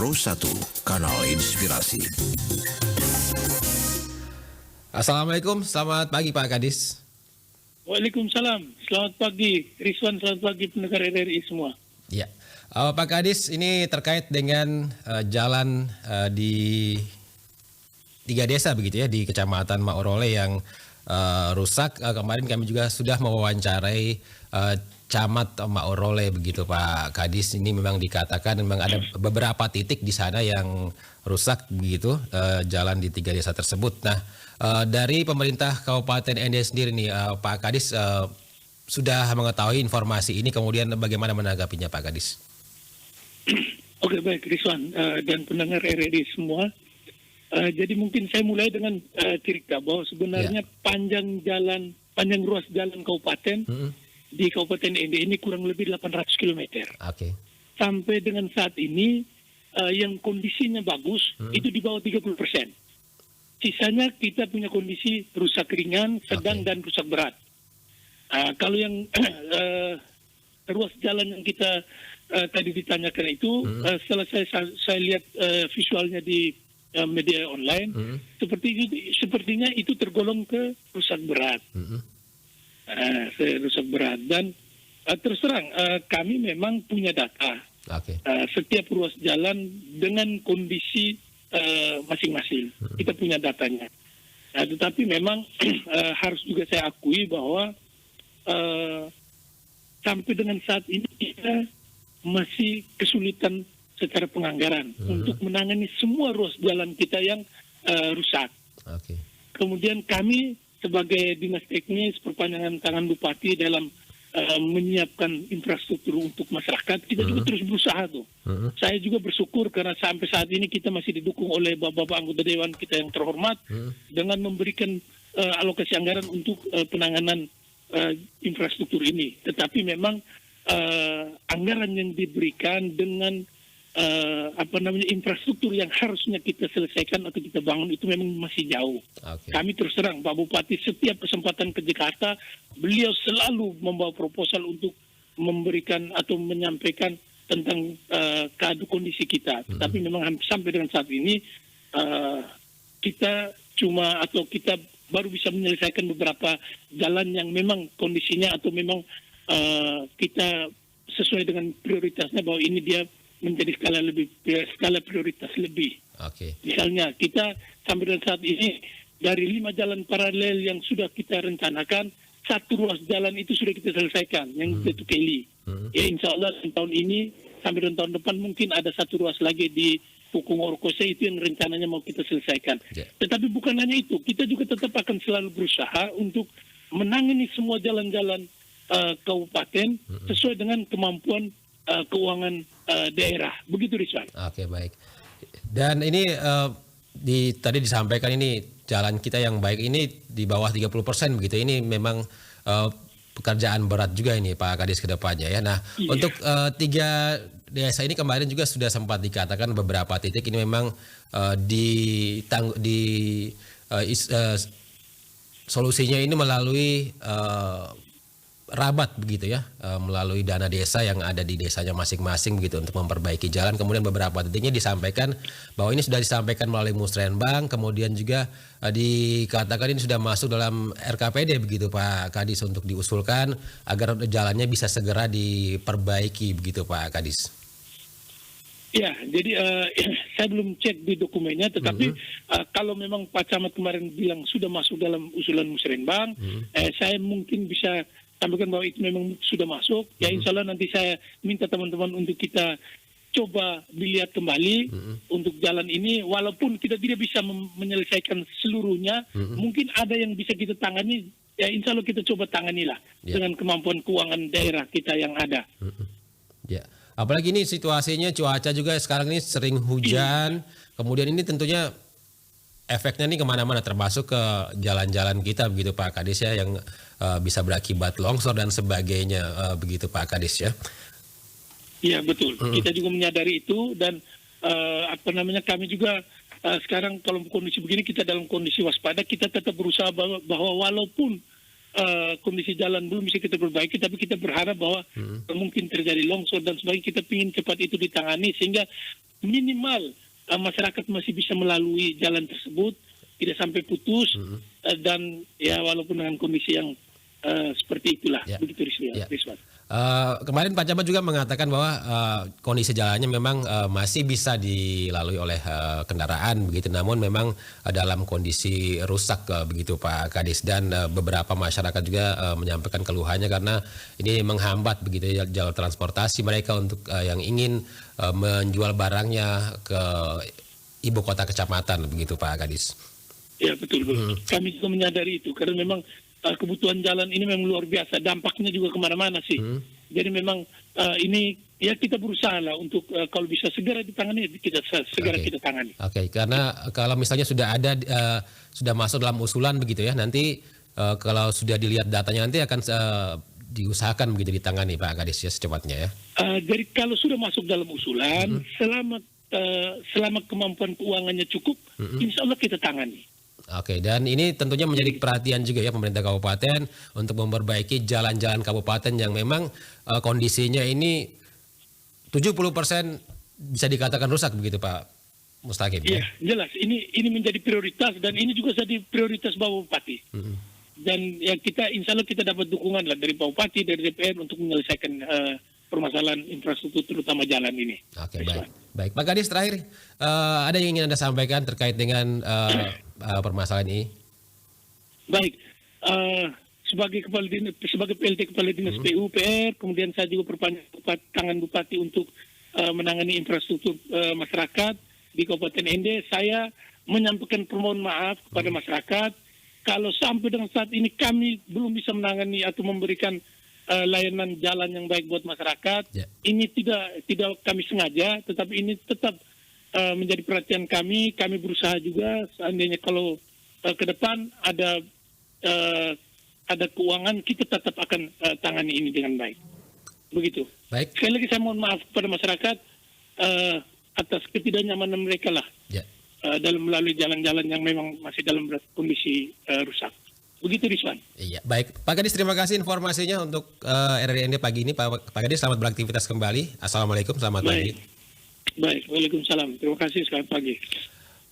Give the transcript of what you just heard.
Pro 1, Kanal Inspirasi. Assalamualaikum, selamat pagi Pak Kadis. Waalaikumsalam, selamat pagi Rizwan, selamat pagi pendengar RRI semua. Ya, Pak Kadis, ini terkait dengan jalan di 3 desa begitu ya di Kecamatan Maorole yang rusak. Kemarin kami juga sudah mewawancarai Camat Maorole begitu Pak Kadis. Ini memang dikatakan memang ada beberapa titik di sana yang rusak begitu jalan di 3 desa tersebut. Nah, dari pemerintah Kabupaten ND sendiri nih Pak Kadis sudah mengetahui informasi ini, kemudian bagaimana menanggapinya Pak Kadis? Oke, baik Rizwan dan pendengar RRI semua. Jadi mungkin saya mulai dengan cerita bahwa sebenarnya panjang ruas jalan kabupaten di Kabupaten ND ini kurang lebih 800 km. Oke. Sampai dengan saat ini yang kondisinya bagus itu di bawah 30%. Sisanya kita punya kondisi rusak ringan, sedang dan rusak berat. Kalau yang ruas jalan yang kita tadi ditanyakan itu, setelah saya lihat visualnya di media online, sepertinya itu tergolong ke rusak berat. Rusak berat. Dan terus terang, kami memang punya data. Setiap ruas jalan dengan kondisi masing-masing. Kita punya datanya. Tetapi memang harus juga saya akui bahwa sampai dengan saat ini kita masih kesulitan secara penganggaran untuk menangani semua ruas jalan kita yang rusak. Kemudian kami sebagai dinas teknis perpanjangan tangan bupati dalam menyiapkan infrastruktur untuk masyarakat, kita juga terus berusaha tuh. Saya juga bersyukur karena sampai saat ini kita masih didukung oleh bapak-bapak anggota dewan kita yang terhormat dengan memberikan alokasi anggaran untuk penanganan infrastruktur ini. Tetapi memang anggaran yang diberikan dengan infrastruktur yang harusnya kita selesaikan atau kita bangun itu memang masih jauh. Kami terus terang, Pak Bupati setiap kesempatan ke Jakarta, beliau selalu membawa proposal untuk memberikan atau menyampaikan tentang kondisi kita. Tapi memang sampai dengan saat ini kita baru bisa menyelesaikan beberapa jalan yang memang kondisinya atau memang kita sesuai dengan prioritasnya bahwa ini dia menjadi skala prioritas lebih. Misalnya kita sampai dengan saat ini dari 5 jalan paralel yang sudah kita rencanakan, 1 ruas jalan itu sudah kita selesaikan, yang itu Kelly. Ya insya Allah tahun ini sampai dengan tahun depan mungkin ada 1 ruas lagi di Pukung Orkose, itu yang rencananya mau kita selesaikan. Tetapi bukan hanya itu, kita juga tetap akan selalu berusaha untuk menangani semua jalan-jalan kabupaten sesuai dengan kemampuan keuangan daerah. Begitu Rizwan. Oke, baik. Dan ini tadi disampaikan ini jalan kita yang baik ini di bawah 30% begitu. Ini memang pekerjaan berat juga ini Pak Kadis ke depannya ya. Nah, untuk 3 desa ini kemarin juga sudah sempat dikatakan beberapa titik ini memang solusinya ini melalui rabat begitu ya, melalui dana desa yang ada di desanya masing-masing begitu untuk memperbaiki jalan. Kemudian beberapa titiknya disampaikan bahwa ini sudah disampaikan melalui Musrenbang, kemudian juga dikatakan ini sudah masuk dalam RKPD begitu Pak Kadis untuk diusulkan agar jalannya bisa segera diperbaiki begitu Pak Kadis. Ya, jadi saya belum cek di dokumennya, tetapi kalau memang Pak Camat kemarin bilang sudah masuk dalam usulan Musrenbang, saya mungkin bisa sampaikan bahwa itu memang sudah masuk. Ya insya Allah nanti saya minta teman-teman untuk kita coba dilihat kembali untuk jalan ini. Walaupun kita tidak bisa menyelesaikan seluruhnya, mungkin ada yang bisa kita tangani. Ya insya Allah kita coba tanganilah dengan kemampuan keuangan daerah kita yang ada. Ya, apalagi ini situasinya cuaca juga sekarang ini sering hujan. Kemudian ini tentunya efeknya nih kemana-mana termasuk ke jalan-jalan kita begitu Pak Kadis ya yang bisa berakibat longsor dan sebagainya begitu Pak Kadis ya. Iya betul. Kita juga menyadari itu dan kami juga sekarang kalau kondisi begini kita dalam kondisi waspada, kita tetap berusaha bahwa walaupun kondisi jalan belum bisa kita perbaiki, tapi kita berharap bahwa mungkin terjadi longsor dan sebagainya, kita ingin cepat itu ditangani sehingga minimal masyarakat masih bisa melalui jalan tersebut, tidak sampai putus, dan ya walaupun dengan kondisi yang seperti itulah, Ya. begitu Ya. Rizwan. Kemarin Pak Camat juga mengatakan bahwa kondisi jalannya memang masih bisa dilalui oleh kendaraan begitu, namun memang dalam kondisi rusak begitu Pak Kadis, dan beberapa masyarakat juga menyampaikan keluhannya karena ini menghambat begitu ya, jalur transportasi mereka untuk yang ingin menjual barangnya ke ibu kota kecamatan begitu Pak Kadis. Ya betul. Kami juga menyadari itu karena memang kebutuhan jalan ini memang luar biasa, dampaknya juga kemana-mana sih. Jadi memang ini ya kita berusaha lah untuk kalau bisa segera ditangani, kita segera Oke. kita tangani. Oke, karena kalau misalnya sudah ada sudah masuk dalam usulan begitu ya, nanti kalau sudah dilihat datanya nanti akan diusahakan begitu ditangani Pak Kadis ya secepatnya ya. Jadi kalau sudah masuk dalam usulan, selama kemampuan keuangannya cukup, insya Allah kita tangani. Oke, dan ini tentunya menjadi perhatian juga ya pemerintah kabupaten untuk memperbaiki jalan-jalan kabupaten yang memang kondisinya ini 70% bisa dikatakan rusak begitu Pak Mustaqim. Iya, jelas. Ini menjadi prioritas dan ini juga jadi prioritas Bapak Bupati. Dan ya kita, insya Allah kita dapat dukungan lah dari Pak Bupati, dari DPR untuk menyelesaikan permasalahan infrastruktur terutama jalan ini. Oke, baik. Pak Kadis, terakhir ada yang ingin Anda sampaikan terkait dengan permasalahan ini? Baik, sebagai kepala dinas, sebagai PLT kepala dinas PUPR, kemudian saya juga perpanjang tangan Bupati untuk menangani infrastruktur masyarakat di Kabupaten Ende. Saya menyampaikan permohonan maaf kepada masyarakat kalau sampai dengan saat ini kami belum bisa menangani atau memberikan layanan jalan yang baik buat masyarakat. Ya. Ini tidak kami sengaja, tetapi ini tetap menjadi perhatian kami. Kami berusaha juga seandainya kalau ke depan ada keuangan, kita tetap akan tangani ini dengan baik. Begitu. Baik. Sekali lagi saya mohon maaf kepada masyarakat atas ketidaknyamanan mereka lah Ya. dalam melalui jalan-jalan yang memang masih dalam kondisi rusak. Begitu Rizwan. Iya, baik. Pak Kadis, terima kasih informasinya untuk RRIND pagi ini. Pak Kadis, selamat beraktivitas kembali. Assalamualaikum, selamat pagi. Baik. Waalaikumsalam. Terima kasih. Selamat pagi.